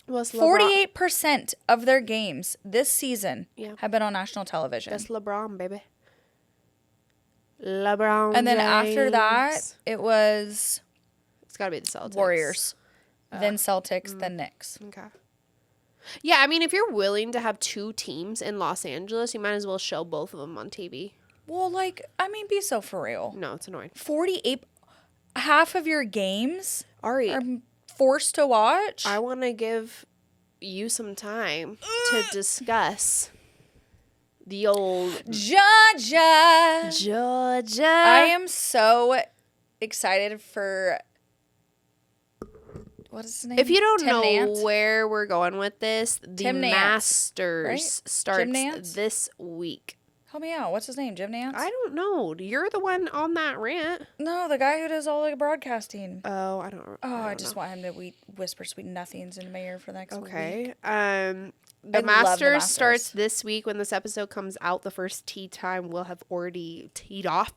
Well, it's 48% of their games this season Yeah. have been on national television. That's LeBron, baby. LeBron. And then after that, James. it was It's got to be the Celtics. Warriors, then Celtics, then Knicks. Okay. Yeah, I mean, if you're willing to have 2 teams in Los Angeles, you might as well show both of them on TV. Well, like, I mean, be so for real. No, it's annoying. 48, half of your games Ari, are forced to watch. I want to give you some time to discuss the old Georgia. Georgia. I am so excited for. What is his name? If you don't Tim know Nance? where we're going with this, the Tim Nance, Masters right? starts Jim Nance? this week. Help me out. What's his name? Jim Nance? I don't know. You're the one on that rant. No, the guy who does all the broadcasting. Oh, I don't. Oh, I don't just know. want him to whisper sweet nothings into my ear for the next week. Okay. The I love the Masters starts Masters. this week. When this episode comes out, the first tee time will have already teed off.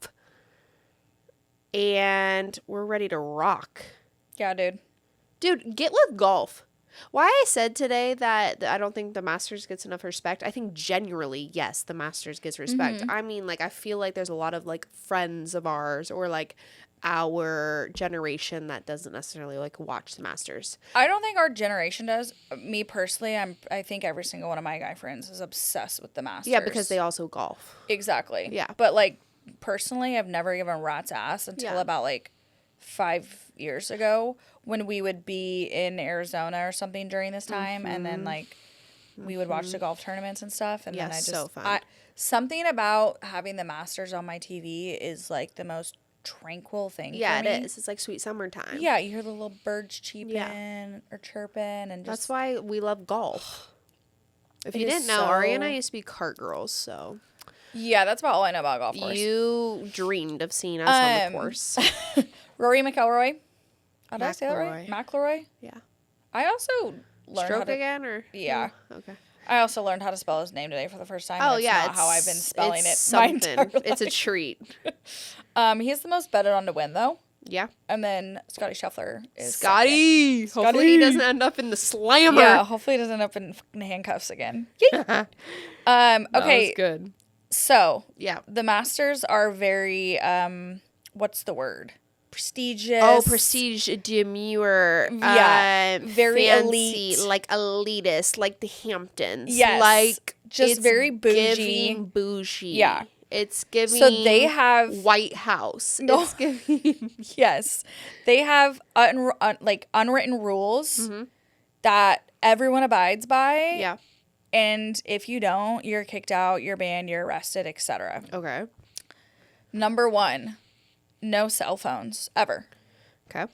And we're ready to rock. Yeah, dude. Dude, get with golf. Why I said today that I don't think the Masters gets enough respect, I think generally, yes, the Masters gets respect. I mean, like, I feel like there's a lot of, like, friends of ours or, like, our generation that doesn't necessarily, like, watch the Masters. I don't think our generation does. Me personally, I think every single one of my guy friends is obsessed with the Masters. Yeah, because they also golf. Exactly. Yeah. But like personally, I've never given a rat's ass until Yeah. about like 5 years ago when we would be in Arizona or something during this time, and then like we would watch the golf tournaments and stuff, and then I Yes, just so fun. something about having the Masters on my TV is like the most tranquil thing. Yeah, for me. it is. It's like sweet summertime. Yeah, you hear the little birds cheeping or chirping, and just That's why we love golf. If It you is didn't know, Ari and I so- used to be cart girls, so yeah, that's about all I know about golf course. you dreamed of seeing us on the course. Rory McIlroy. Oh, did I say that right? McIlroy. McIlroy. Yeah. I also learned how Stroke to. again, or Yeah. Okay. I also learned how to spell his name today for the first time. Oh and yeah, not how I've been spelling it's it. My something. entire It's a life. treat. He's the most betted on to win though, Yeah. and then Scotty Scheffler is Scotty. Hopefully he doesn't end up in the slammer. second. Yeah, hopefully he doesn't end up in fucking handcuffs again. That Okay, was good. so Yeah. the Masters are very what's the word? Prestigious. Oh, prestige, demure. Yeah, very fancy, elite. like elitist, like the Hamptons. Yes, like just it's very bougie. giving bougie. Yeah. it's giving. So they have White House. No. It's giving. Yes, they have unwritten rules, that everyone abides by. Yeah. And if you don't, you're kicked out, you're banned, you're arrested, etc. Okay. Number 1, no cell phones ever. Okay.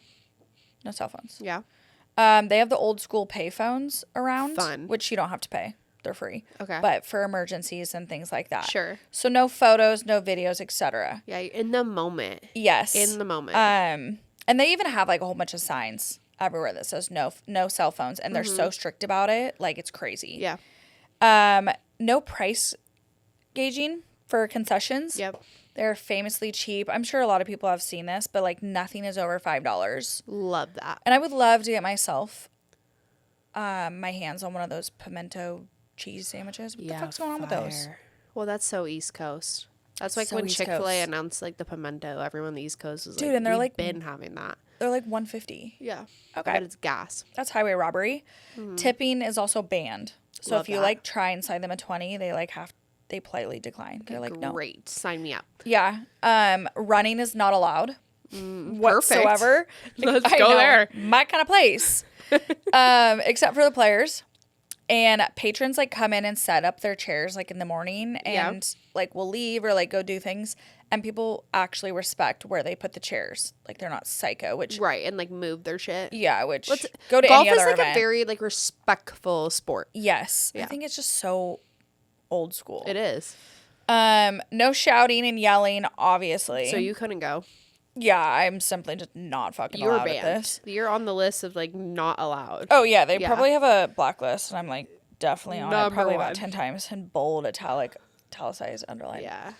No cell phones. Yeah. They have the old school pay phones around, Fun. which you don't have to pay. They're free. Okay. But for emergencies and things like that. Sure. So no photos, no videos, etc. Yeah, you're in the moment. Yes. In the moment. And they even have like a whole bunch of signs everywhere that says no cell phones, and they're so strict about it, like it's crazy. Yeah. No price gauging for concessions. Yep. They're famously cheap. I'm sure a lot of people have seen this, but like nothing is over $5. Love that. And I would love to get myself my hands on one of those pimento cheese sandwiches. What the fuck's going on with those? Well, that's so East Coast. That's like So when East Chick-fil-A Coast. announced like the pimento. Everyone on the East Coast was Dude, like, and they're we've like- been having that. They're like $150. Yeah. Okay. But it's gas. That's highway robbery. Tipping is also banned. So Love if you that. like try and sign them a 20, they politely decline. They're like, no. Great. Sign me up. Yeah. Running is not allowed whatsoever. Let's I go know, there. my kind of place. Except for the players. And patrons like come in and set up their chairs like in the morning and like will leave or like go do things. And people actually respect where they put the chairs. Like they're not psycho, which Right. And like move their shit. yeah, which go to Golf any is other like event. a very like respectful sport. Yes. I Yeah. think it's just so old school. It is. No shouting and yelling, obviously. So you couldn't go. Yeah, I'm simply just not fucking You're allowed at banned. this. You're on the list of like not allowed. Oh yeah, they Yeah. probably have a blacklist, and I'm like definitely on it, Number probably one. about 10 times in bold, italic, italicized, underlined. Yeah.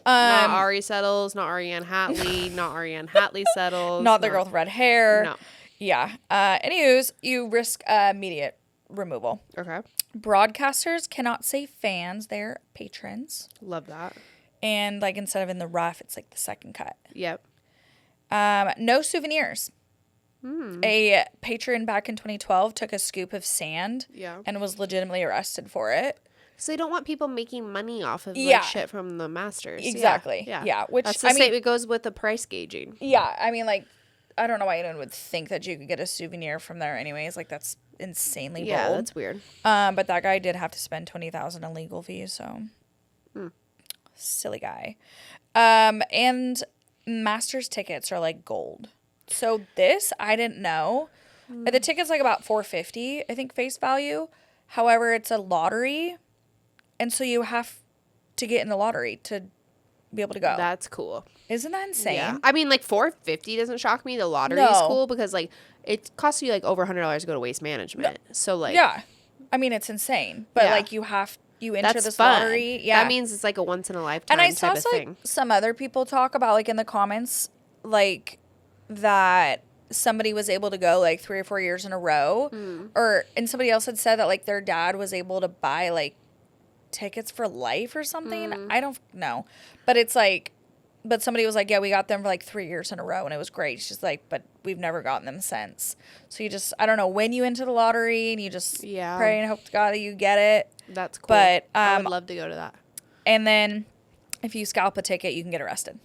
Not Ari Settles, not Ariane Hatley, not Ariane Hatley Settles. Not the girl with red hair. No. Yeah. Anywho's, you risk immediate removal. Okay. Broadcasters cannot say fans; they're patrons. Love that. And like instead of in the rough, it's like the second cut. Yep. No souvenirs. A patron back in 2012 took a scoop of sand Yeah. and was legitimately arrested for it. So they don't want people making money off of like, Yeah. shit from the Masters. Exactly. Yeah. Yeah, which, That's the I mean- same. It goes with the price gauging. Yeah, I mean, like, I don't know why anyone would think that you could get a souvenir from there anyways. Like, that's insanely Yeah, bold. that's weird. But that guy did have to spend $20,000 in legal fees, so. Silly guy. And Masters tickets are like gold. So this, I didn't know. The ticket's like about $450, I think, face value. However, it's a lottery. And so you have to get in the lottery to be able to go. That's cool. Isn't that insane? Yeah. I mean, like $450 doesn't shock me. The lottery is No. cool because like it costs you like over $100 to go to Waste Management. So like Yeah. I mean, it's insane. But Yeah. like you enter that's this fun. lottery. Yeah. That means it's like a once in a lifetime and I saw type of like thing. some other people talk about like in the comments like that somebody was able to go like 3 or 4 years in a row and somebody else had said that like their dad was able to buy like tickets for life or something. I don't know. But it's like but somebody was like, yeah, we got them for like 3 years in a row and it was great. She's like, but we've never gotten them since. So you just, I don't know, when you enter the lottery and you just pray and hope to God that you get it. That's cool. But, I would love to go to that. And then if you scalp a ticket, you can get arrested,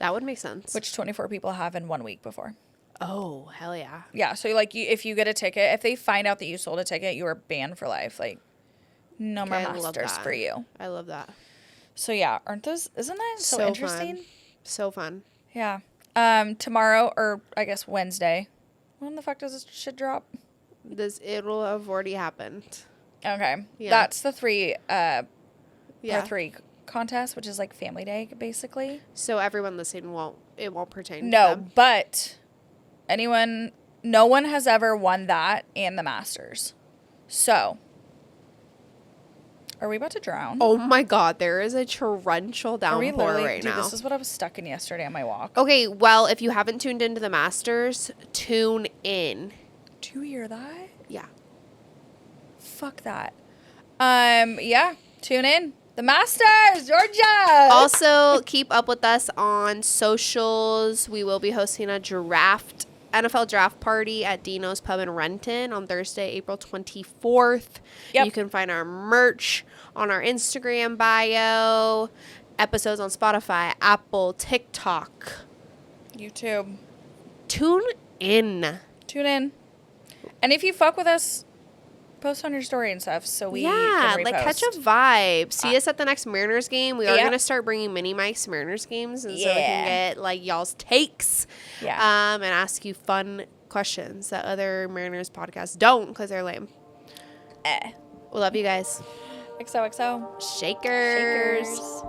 That would make sense. which 24 people have in 1 week before. Oh, hell yeah. Yeah. So like if you get a ticket, if they find out that you sold a ticket, you are banned for life. Like no more I love Masters that. for you. I love that. So yeah, isn't that so interesting? Fun. So fun. Yeah. Tomorrow, or I guess Wednesday. When the fuck does this shit drop? It'll have already happened. Okay. Yeah. That's the three Yeah. par 3 contest, which is like Family Day basically. So everyone listening won't pertain to No, them. but no one has ever won that and the Masters. So, are we about to drown? Oh my god, there is a torrential Are we downpour literally, right dude, now. this is what I was stuck in yesterday on my walk. Okay, well, if you haven't tuned into the Masters, tune in. Do you hear that? Yeah. Fuck that. Yeah, tune in. The Masters, Georgia. Also, keep up with us on socials. We will be hosting a NFL draft party at Dino's Pub in Renton on Thursday, April 24th. Yep. You can find our merch on our Instagram bio, episodes on Spotify, Apple, TikTok. YouTube. Tune in. Tune in. And if you fuck with us, post on your story and stuff so we can repost. like catch a vibe. See us at the next Mariners game. We are Yep. going to start bringing mini mics to Mariners games, and so we can get like y'all's takes and ask you fun questions that other Mariners podcasts don't because they're lame. We love you guys. XOXO. Shakers. Shakers.